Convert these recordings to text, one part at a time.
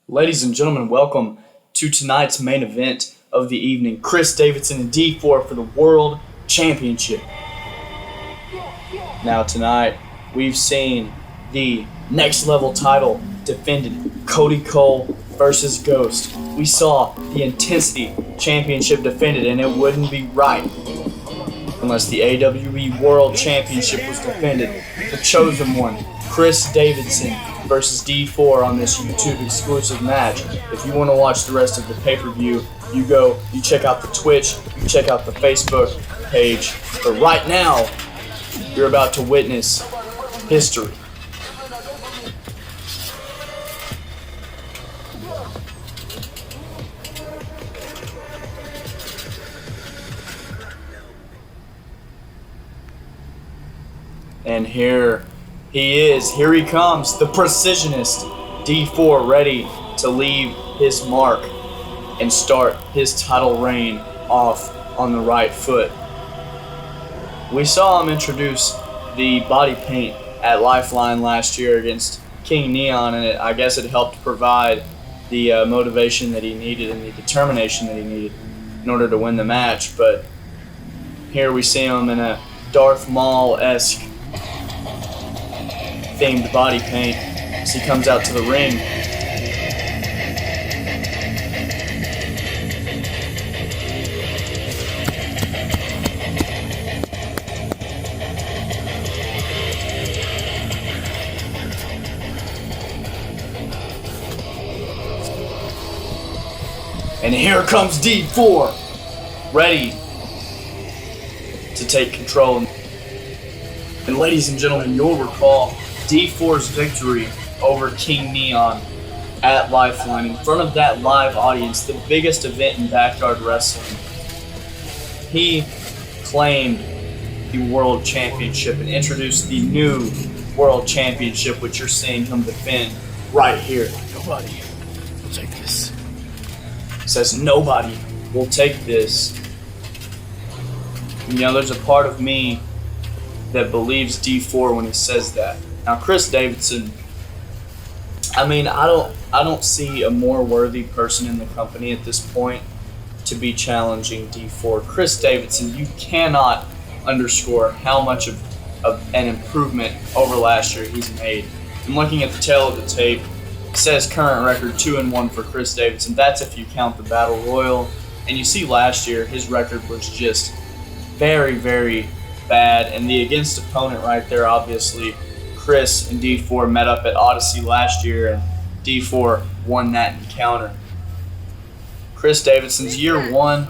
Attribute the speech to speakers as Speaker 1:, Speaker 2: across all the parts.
Speaker 1: Ladies and gentlemen, welcome to tonight's main event of the evening. Chris Davidson and D-4 for the World Championship. Now tonight, we've seen the next level title defended. Cody Cole versus Ghost. We saw the Intensity Championship defended, and it wouldn't be right unless the AWE World Championship was defended. The chosen one, Chris Davidson versus D-4 on this YouTube exclusive match. If you want to watch the rest of the pay-per-view, you check out the Twitch, you check out the Facebook page. But right now, you're about to witness history. And here he is. Here he comes, the precisionist, D-4, ready to leave his mark and start his title reign off on the right foot. We saw him introduce the body paint at Lifeline last year against King Neon, and I guess it helped provide the motivation that he needed and the determination that he needed in order to win the match. But here we see him in a Darth Maul-esque themed body paint as he comes out to the ring. And here comes D-4, ready to take control. And ladies and gentlemen, you'll recall D-4's victory over King Neon at Lifeline in front of that live audience, the biggest event in backyard wrestling. He claimed the World Championship and introduced the new World Championship, which you're seeing him defend right here.
Speaker 2: Nobody will take this.
Speaker 1: Says nobody will take this. You know, there's a part of me that believes D-4 when he says that. Now, Chris Davidson, I don't see a more worthy person in the company at this point to be challenging D-4. Chris Davidson, you cannot underscore how much of an improvement over last year he's made. I'm looking at the tail of the tape. It says current record 2-1 for Chris Davidson. That's if you count the Battle Royal. And you see last year, his record was just very, very bad. And the against opponent right there, obviously, Chris and D-4 met up at Odyssey last year, and D-4 won that encounter. Chris Davidson's year one,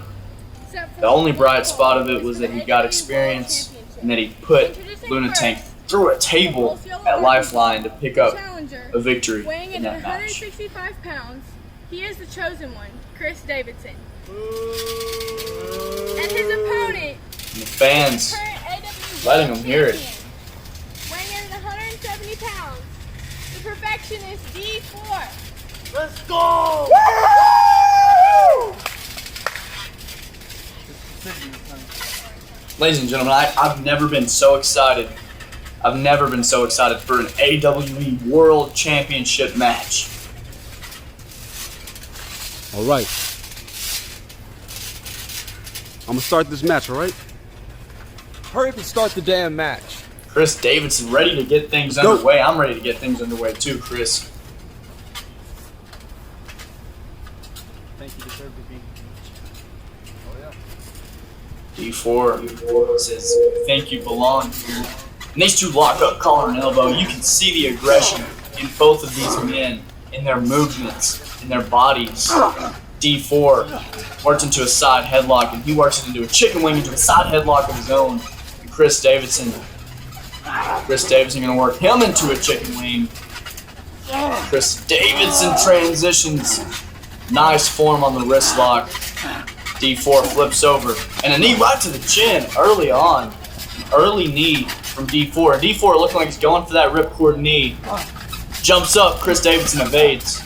Speaker 1: the only bright spot of it was that he got experience and that he put Lunatank through a table at Lifeline to pick up a victory
Speaker 3: weighing
Speaker 1: in
Speaker 3: in
Speaker 1: that match.
Speaker 3: 165 pounds, he is the chosen one, Chris Davidson. And his opponent,
Speaker 1: And the fans
Speaker 3: current AWE
Speaker 1: letting him hear it.
Speaker 3: champion, weighing in at 170 pounds, the perfectionist D-4.
Speaker 2: Let's go!
Speaker 1: Ladies and gentlemen, I've never been so excited. I've never been so excited for an AWE World Championship match.
Speaker 4: All right. I'm gonna start this match, all right? Hurry up and start the damn match.
Speaker 1: Chris Davidson ready to get things underway. I'm ready to get things underway too, Chris.
Speaker 2: Think you deserve to be. Oh yeah.
Speaker 1: D-4 says, "I think you belong here." And these two lock up collar and elbow. You can see the aggression in both of these men, in their movements, in their bodies. D-4 works into a side headlock, and he works it into a chicken wing, into a side headlock of his own. And Chris Davidson gonna work him into a chicken wing. Chris Davidson transitions. Nice form on the wrist lock. D-4 flips over, and a knee right to the chin early on. Early knee from D-4. D-4 looking like he's going for that ripcord knee. Jumps up, Chris Davidson evades.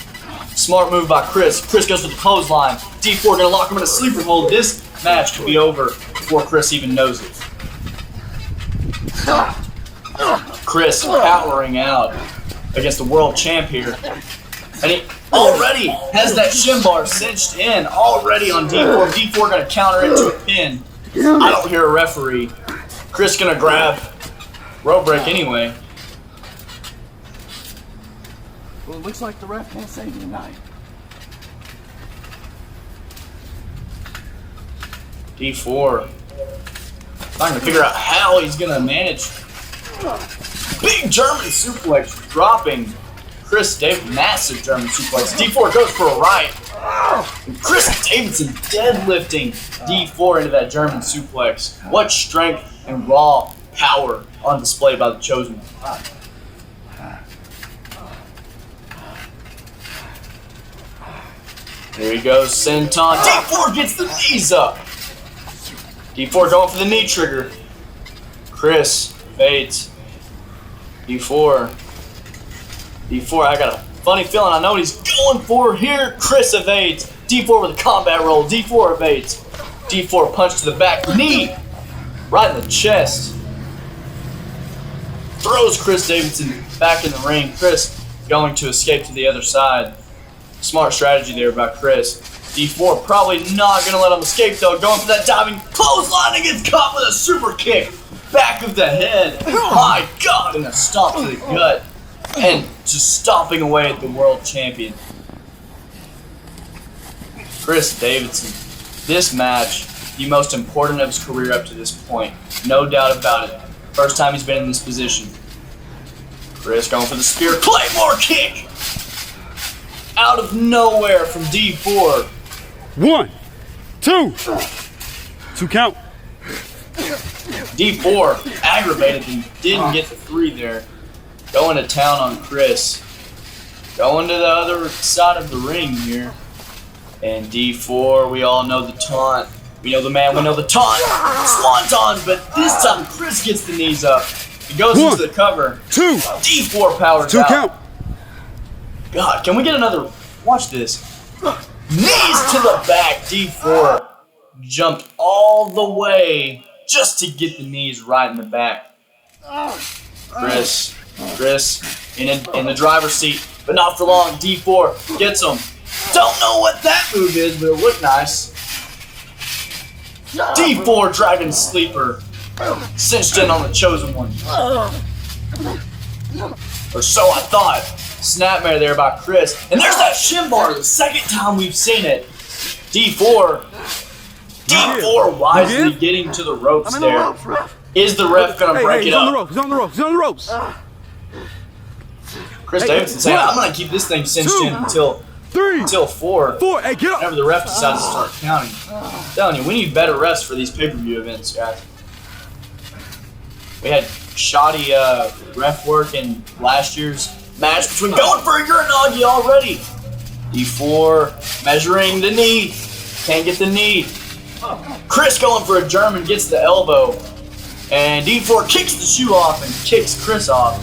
Speaker 1: Smart move by Chris. Chris goes for the clothesline. D-4 gonna lock him in a sleeper hold. This match could be over before Chris even knows it. Chris powering out against the world champ here. And already has that shin bar cinched in already on D4. D4 gonna counter into a pin. I don't hear a referee. Chris gonna grab rope break anyway.
Speaker 2: Well, it looks like the ref can't save you tonight.
Speaker 1: D4 trying to figure out how he's gonna manage. Big German suplex dropping Chris Davidson. Massive German suplex. D4 goes for a right. And Chris Davidson deadlifting D4 into that German suplex. What strength and raw power on display by the Chosen One. There he goes, senton. D4 gets the knees up. D4 going for the knee trigger. Chris fades. D4. D4, I got a funny feeling I know what he's going for here. Chris evades. D4 with a combat roll. D4 evades. D4 punch to the back. Knee right in the chest. Throws Chris Davidson back in the ring. Chris going to escape to the other side. Smart strategy there by Chris. D4 probably not going to let him escape though. Going for that diving clothesline and gets caught with a super kick. Back of the head. My God, and a stomp to the gut. And just stomping away at the world champion. Chris Davidson. This match, the most important of his career up to this point. No doubt about it. First time he's been in this position. Chris going for the spear. Claymore kick! Out of nowhere from D4.
Speaker 4: 1, 2. 2 count.
Speaker 1: D4 aggravated and didn't get the 3 there. Going to town on Chris. Going to the other side of the ring here. And D4, we all know the taunt. We know the man, we know the taunt. Swanton, but this time Chris gets the knees up. He goes
Speaker 4: 1,
Speaker 1: into the cover.
Speaker 4: 2.
Speaker 1: D4 powers
Speaker 4: 2
Speaker 1: out.
Speaker 4: count.
Speaker 1: God, can we get another? Watch this. Knees to the back. D4 jumped all the way just to get the knees right in the back. Chris in the driver's seat, but not for long. D4 gets him. Don't know what that move is, but it looked nice. D4 Dragon Sleeper cinched in on the Chosen One. Or so I thought. Snapmare there by Chris. And there's that shin bar, the second time we've seen it. D4 wisely getting to the ropes there. Is the ref going to break it up?
Speaker 4: He's on the ropes.
Speaker 1: Chris Davidson saying, I'm going to keep this thing cinched in until 4.
Speaker 4: 4. Hey, get up.
Speaker 1: Whenever the ref decides to start counting. I'm telling you, we need better refs for these pay-per-view events, guys. We had shoddy ref work in last year's match between going for a Uranagi already. D4 measuring the knee. Can't get the knee. Chris going for a German, gets the elbow. And D4 kicks the shoe off and kicks Chris off.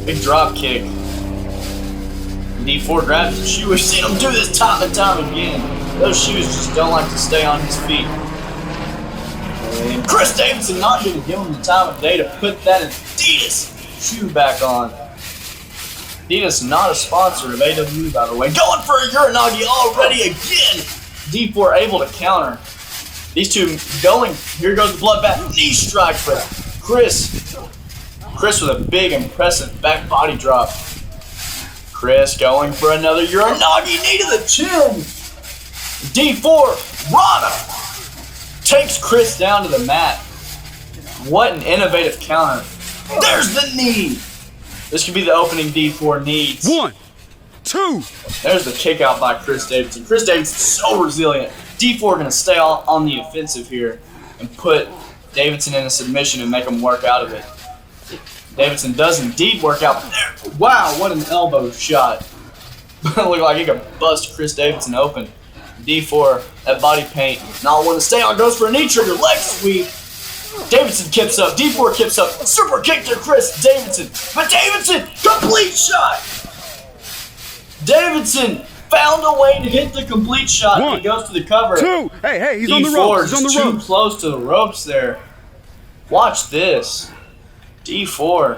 Speaker 1: Big drop kick. D4 grabs the shoe. We've seen him do this time and time again. Those shoes just don't like to stay on his feet. And Chris Davidson not going to give him the time of day to put that Adidas shoe back on. Adidas not a sponsor of AW, by the way. Going for a Uranagi already again. D4 able to counter. These two going. Here goes the bloodbath. Knee strike for Chris. Chris with a big, impressive back body drop. Chris going for another Uranagi. Knee to the chin. D4 Rana takes Chris down to the mat. What an innovative counter. There's the knee. This could be the opening D4 needs.
Speaker 4: 1, 2.
Speaker 1: There's the kick out by Chris Davidson. Chris Davidson's so resilient. D4 going to stay on the offensive here and put Davidson in a submission and make him work out of it. Davidson does indeed work out. There. Wow, what an elbow shot. Looked like he could bust Chris Davidson open. D4, that body paint, not one to stay on. Goes for a knee trigger, leg sweep. Davidson kips up, D4 kips up, super kick to Chris Davidson. But Davidson, complete shot. Davidson found a way to hit the complete shot.
Speaker 4: 1,
Speaker 1: He goes to the cover.
Speaker 4: 2. Hey, he's on the
Speaker 1: D4
Speaker 4: ropes. He's on
Speaker 1: just
Speaker 4: the
Speaker 1: too
Speaker 4: ropes.
Speaker 1: close to the ropes there. Watch this. D4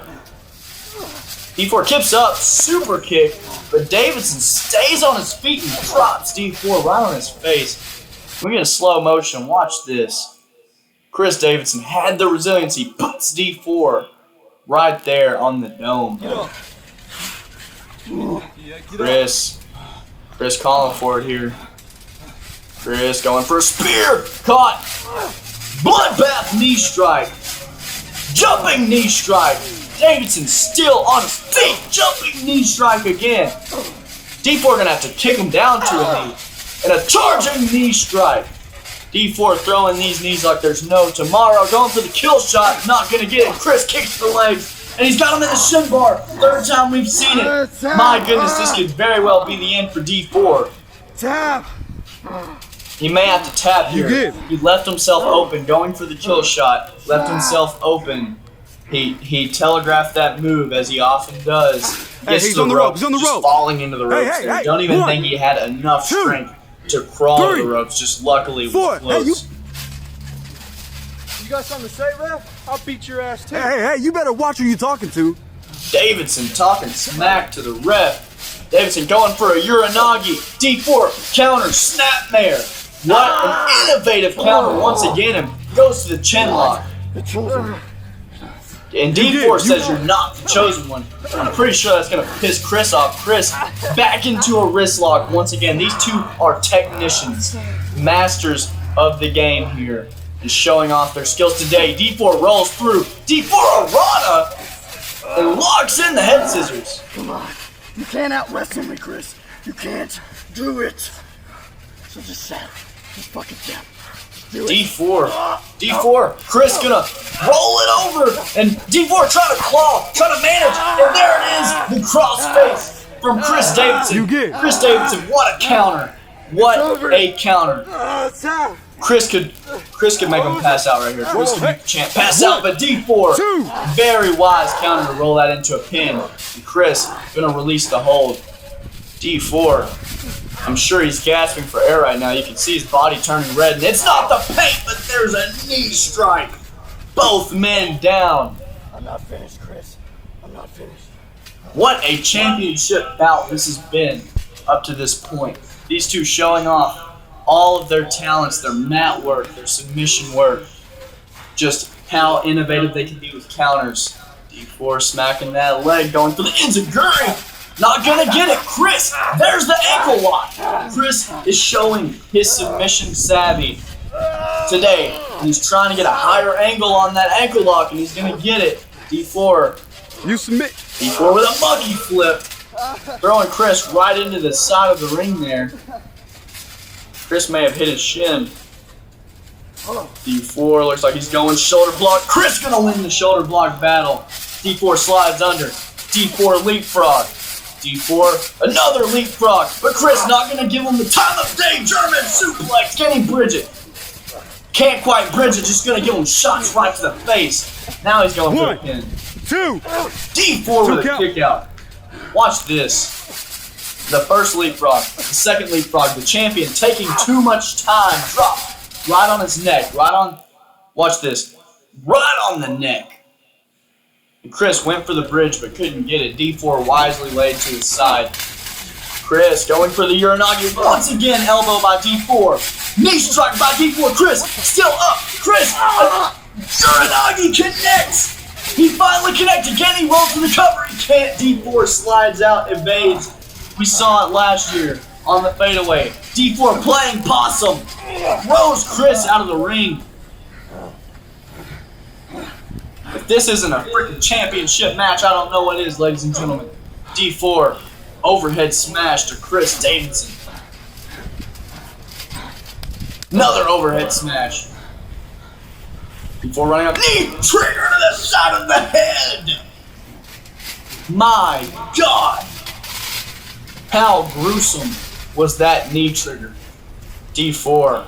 Speaker 1: D4 kips up, super kick, but Davidson stays on his feet and drops D4 right on his face. We get a slow motion. Watch this. Chris Davidson had the resiliency, puts D4 right there on the dome. Chris calling for it here. Chris going for a spear. Caught. Bloodbath knee strike. Jumping knee strike. Davidson still on his feet. Jumping knee strike again. D4 gonna have to kick him down to a knee. And a charging knee strike. D4 throwing these knees like there's no tomorrow. Going for the kill shot. Not gonna get it. Chris kicks the legs. And he's got him in the shin bar. Third time we've seen it. My goodness, this could very well be the end for D4.
Speaker 2: Tap.
Speaker 1: He may have to tap here. He left himself open, going for the kill shot. Left himself open. He telegraphed that move, as he often does. Gets
Speaker 4: he's
Speaker 1: to
Speaker 4: on the rope. He's on the
Speaker 1: just
Speaker 4: rope.
Speaker 1: falling into the ropes.
Speaker 4: Hey,
Speaker 1: Don't even think he had enough strength to crawl to the ropes. Just luckily it was close.
Speaker 5: You got something to say, Ref? I'll beat your ass too.
Speaker 4: Hey, you better watch who you're talking to.
Speaker 1: Davidson talking smack to the ref. Davidson going for a Uranagi. D4 counter snapmare. What an innovative counter once again, and goes to the chin lock. And D4 says you're not the chosen one. I'm pretty sure that's going to piss Chris off. Chris back into a wrist lock once again. These two are technicians, masters of the game here, and showing off their skills today. D4 rolls through. D4 Arana and locks in the head scissors.
Speaker 2: Come on. You can't out-wrestle me, Chris. You can't do it. So just settle. Just fucking tap.
Speaker 1: D4, Chris gonna roll it over, and D4 trying to claw, trying to manage, and there it is, the cross face from Chris Davidson. Chris Davidson, what a counter, what a counter. Chris could make him pass out right here. Chris could make the champ pass out, but D4, very wise counter to roll that into a pin. And Chris gonna release the hold. D4. I'm sure he's gasping for air right now. You can see his body turning red. And it's not the paint, but there's a knee strike. Both men down.
Speaker 2: I'm not finished, Chris. I'm not finished.
Speaker 1: What a championship bout this has been up to this point. These two showing off all of their talents, their mat work, their submission work. Just how innovative they can be with counters. D4 smacking that leg, going for the enziguri. Not gonna get it, Chris! There's the ankle lock! Chris is showing his submission savvy today. And he's trying to get a higher angle on that ankle lock, and he's gonna get it. D4.
Speaker 4: You submit.
Speaker 1: D4 with a monkey flip. Throwing Chris right into the side of the ring there. Chris may have hit his shin. D4 looks like he's going shoulder block. Chris gonna win the shoulder block battle. D4 slides under. D4 leapfrog. D4, another leapfrog, but Chris not going to give him the time of day German suplex. Can he bridge it? Can't quite bridge it, just going to give him shots right to the face. Now he's going for a pin. D4 with a kick out. Watch this. The first leapfrog, the second leapfrog, the champion taking too much time. Drop right on his neck, watch this, right on the neck. And Chris went for the bridge but couldn't get it. D4 wisely laid to his side. Chris going for the Uranagi. Once again, elbow by D4. Knee strike by D4. Chris still up. Chris, Uranagi connects. He finally connected. Can he roll to the cover? He can't. D4 slides out, evades. We saw it last year on the fadeaway. D4 playing possum. Throws Chris out of the ring. If this isn't a freaking championship match, I don't know what is, ladies and gentlemen. D4, overhead smash to Chris Davidson. Another overhead smash. D4 running up, knee trigger to the side of the head. My God. How gruesome was that knee trigger? D4,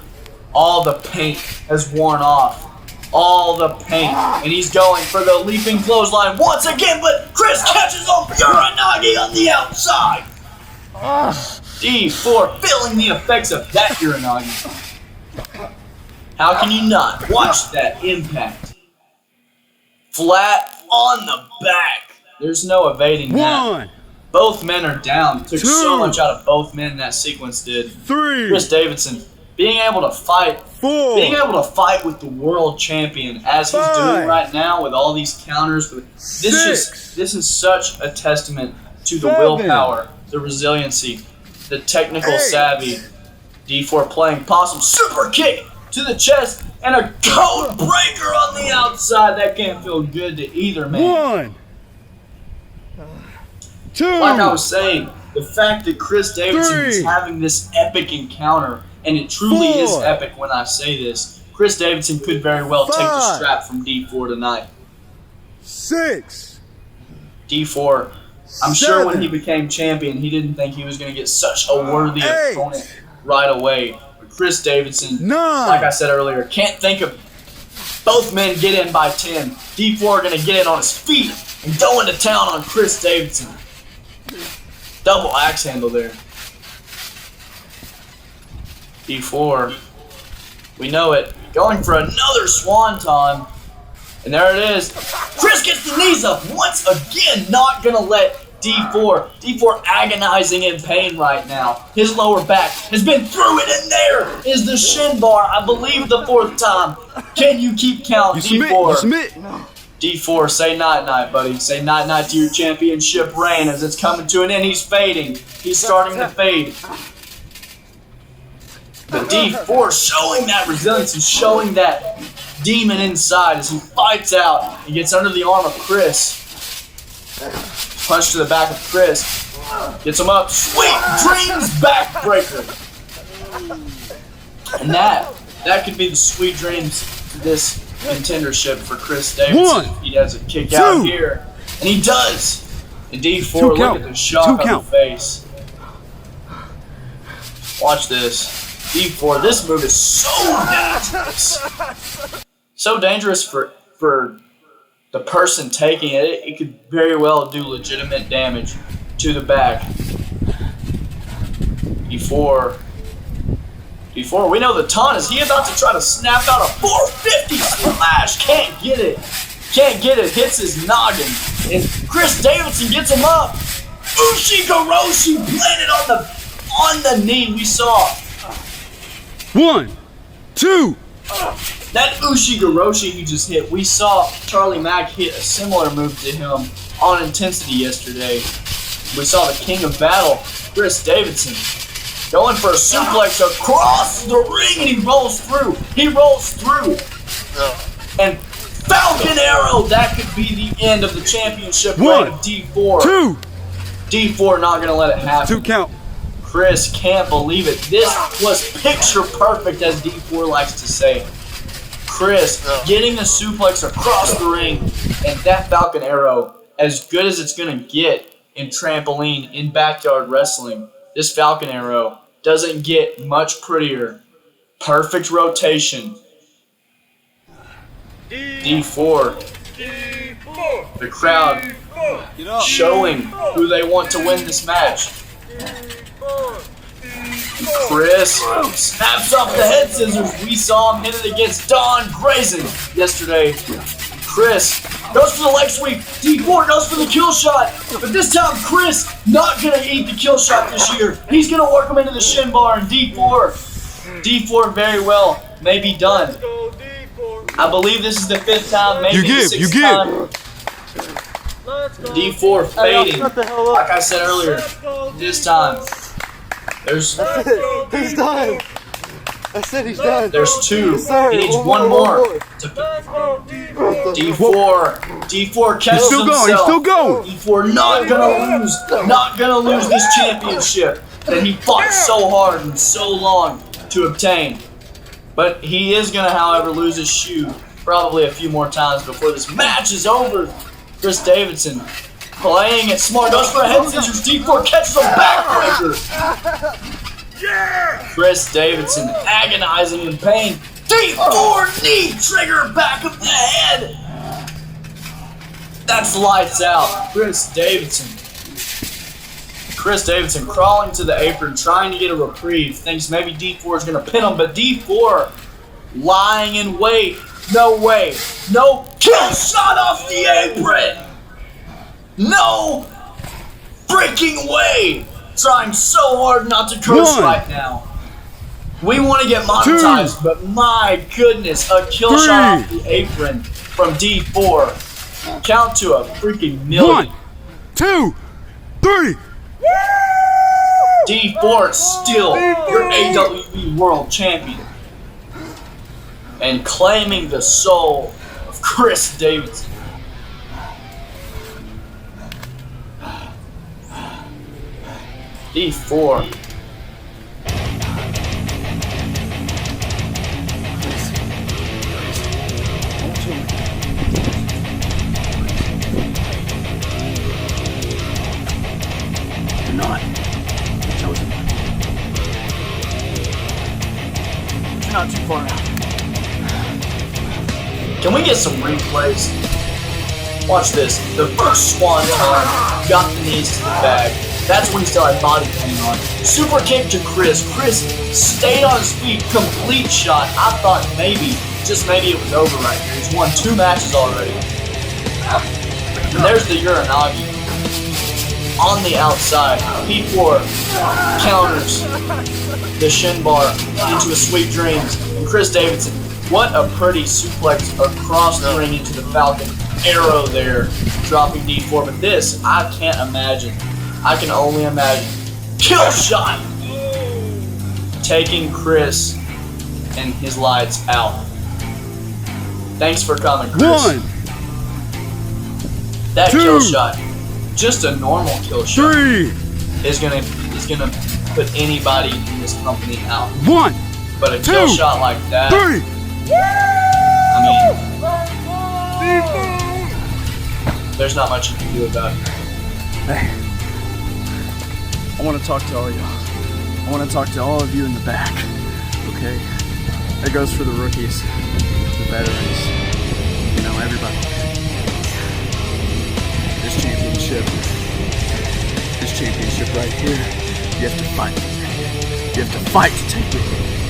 Speaker 1: all the paint has worn off. All the paint, and he's going for the leaping clothesline once again, but Chris catches on Uranagi on the outside. D4 feeling the effects of that Uranagi. How can you not watch that impact? Flat on the back. There's no evading that.
Speaker 4: One,
Speaker 1: Both men are down. Took so
Speaker 4: two,
Speaker 1: much out of both men in that sequence did.
Speaker 4: three,
Speaker 1: Chris Davidson being able to fight,
Speaker 4: four,
Speaker 1: being able to fight with the world champion as he's doing
Speaker 4: five,
Speaker 1: right now with all these counters.
Speaker 4: six,
Speaker 1: This is such a testament to the
Speaker 4: seven,
Speaker 1: willpower, the resiliency, the technical
Speaker 4: eight,
Speaker 1: savvy. D4 playing possum super kick to the chest and a code breaker on the outside. That can't feel good to either man.
Speaker 4: one, two,
Speaker 1: Like I was saying, the fact that Chris Davidson is
Speaker 4: three,
Speaker 1: having this epic encounter, and it truly is
Speaker 4: four,
Speaker 1: epic when I say this, Chris Davidson could very well take the
Speaker 4: five,
Speaker 1: strap from D4 tonight.
Speaker 4: 6,
Speaker 1: D4, I'm sure when he
Speaker 4: 7,
Speaker 1: became champion, he didn't think he was going to get such a worthy
Speaker 4: 8,
Speaker 1: opponent right away. But Chris Davidson,
Speaker 4: 9,
Speaker 1: like I said earlier, can't think of both men get in by 10. D4 are going to get in on his feet and go into town on Chris Davidson. Double axe handle there. D4, we know it, going for another swanton. And there it is. Chris gets the knees up once again, not gonna let D4. D4 agonizing in pain right now. His lower back has been through it, and there is the shin bar, I believe the 4th time. Can you keep count,
Speaker 4: you
Speaker 1: D4?
Speaker 4: submit.
Speaker 1: D4, say night-night, buddy. Say night-night to your championship reign as it's coming to an end. He's fading. He's starting to fade. But D4 showing that resilience and showing that demon inside as he fights out and gets under the arm of Chris. Punch to the back of Chris. Gets him up. Sweet Dreams backbreaker. And that could be the sweet dreams to this contendership for Chris Davidson.
Speaker 4: One,
Speaker 1: He has a kick
Speaker 4: two,
Speaker 1: out here. And he does. And D4, look
Speaker 4: count,
Speaker 1: at the shock
Speaker 4: two
Speaker 1: on
Speaker 4: count.
Speaker 1: the face. Watch this. D4, this move is so dangerous. So dangerous for the person taking it. It could very well do legitimate damage to the back. D4, we know the taunt. Is he about to try to snap out a 450 slash? Can't get it. Hits his noggin. And Chris Davidson gets him up. Ushigoroshi planted on the knee. We saw
Speaker 4: 1, 2,
Speaker 1: that Ushigoroshi he just hit. We saw Charlie Mack hit a similar move to him on Intensity yesterday. We saw the King of Battle, Chris Davidson, going for a suplex across the ring, and he rolls through. And Falcon Arrow, that could be the end of the championship reign of D4.
Speaker 4: 2,
Speaker 1: D4 not going to let it happen.
Speaker 4: 2 count.
Speaker 1: Chris can't believe it. This was picture perfect, as D4 likes to say. Chris getting a suplex across the ring, and that Falcon Arrow, as good as it's going to get in trampoline, in backyard wrestling, this Falcon Arrow doesn't get much prettier. Perfect rotation. D4. The crowd showing who they want to win this match. Chris snaps off the head scissors. We saw him hit it against Don Grayson yesterday. Chris goes for the leg sweep. D4 goes for the kill shot. But this time, Chris not going to eat the kill shot this year. He's going to work him into the shin bar. And D4 very well may be done. I believe this is the 5th time, maybe the 6th time. D4 fading. Like I said earlier, this time,
Speaker 2: He's done. I said he's done.
Speaker 1: there's 2.
Speaker 2: Sorry,
Speaker 1: He needs
Speaker 2: one
Speaker 1: one
Speaker 2: more,
Speaker 1: more.
Speaker 2: one more.
Speaker 1: D4 catches
Speaker 4: He's still
Speaker 1: himself.
Speaker 4: going. He's still going.
Speaker 1: D4 not gonna lose this championship that he fought so hard and so long to obtain. But he is gonna, however, lose his shoe probably a few more times before this match is over. Chris Davidson playing it smart, goes for a head scissors. D4 catches a backbreaker. Chris Davidson agonizing in pain. D4 knee trigger, back of the head. That's lights out. Chris Davidson crawling to the apron, trying to get a reprieve. Thinks maybe D4 is going to pin him, but D4 lying in wait. No way. No kill shot off the apron. No freaking way! Trying so hard not to curse right now. We want to get monetized, but my goodness, a kill shot off the apron from D-4. Count to a freaking million.
Speaker 4: 1, 2, 3.
Speaker 1: D-4 is still your AWE World Champion. And claiming the soul of Chris Davidson. D-4.
Speaker 2: You're not the chosen one. You're not too far out.
Speaker 1: Can we get some replays? Watch this. The first swan time, got the knees to the bag. That's when he still had body paint on. Super kick to Chris. Chris stayed on his feet. Complete shot. I thought maybe, just maybe it was over right here. He's won 2 matches already. And there's the Uranagi. On the outside, P4 counters the shin bar into a sweet dreams. And Chris Davidson, what a pretty suplex across the ring into the Falcon arrow there, dropping D4. But this, I can't imagine. I can only imagine. Kill shot! Taking Chris and his lights out. Thanks for coming, Chris.
Speaker 4: 1,
Speaker 1: that
Speaker 4: 2,
Speaker 1: kill shot, just a normal kill shot,
Speaker 4: 3.
Speaker 1: is gonna put anybody in this company out.
Speaker 4: 1,
Speaker 1: But a kill
Speaker 4: 2,
Speaker 1: shot like that,
Speaker 4: 3.
Speaker 1: I mean, there's not much you can do about it.
Speaker 2: Hey, I want to talk to all of y'all. I want to talk to all of you in the back. Okay? That goes for the rookies, the veterans, you know, everybody. This championship right here, you have to fight. You have to fight to take it.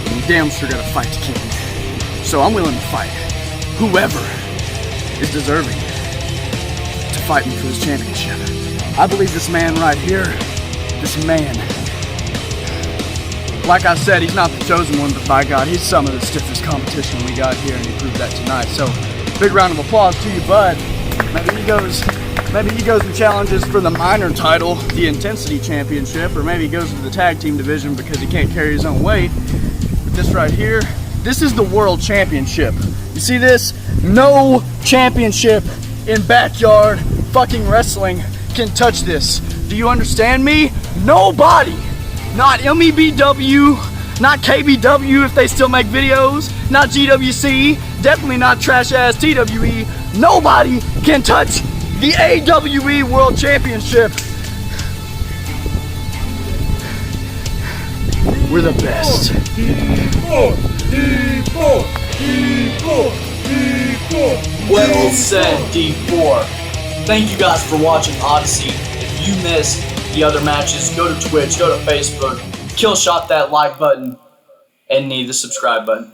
Speaker 2: And you damn sure gotta fight to keep it. So I'm willing to fight whoever is deserving to fight me for this championship. I believe this man right here, this man, like I said, he's not the chosen one, but by God, he's some of the stiffest competition we got here, and he proved that tonight. So, big round of applause to you, bud. Maybe he goes and challenges for the minor title, the Intensity Championship, or maybe he goes to the tag team division because he can't carry his own weight. But this right here, this is the World Championship. You see this? No championship in backyard fucking wrestling can touch this. Do you understand me? Nobody, not MEBW, not KBW if they still make videos, not GWC, definitely not trash ass TWE. Nobody can touch the AWE World Championship. We're the best.
Speaker 1: Well said, D4. Thank you guys for watching Odyssey. If you missed the other matches, go to Twitch, go to Facebook, kill shot that like button, and need the subscribe button.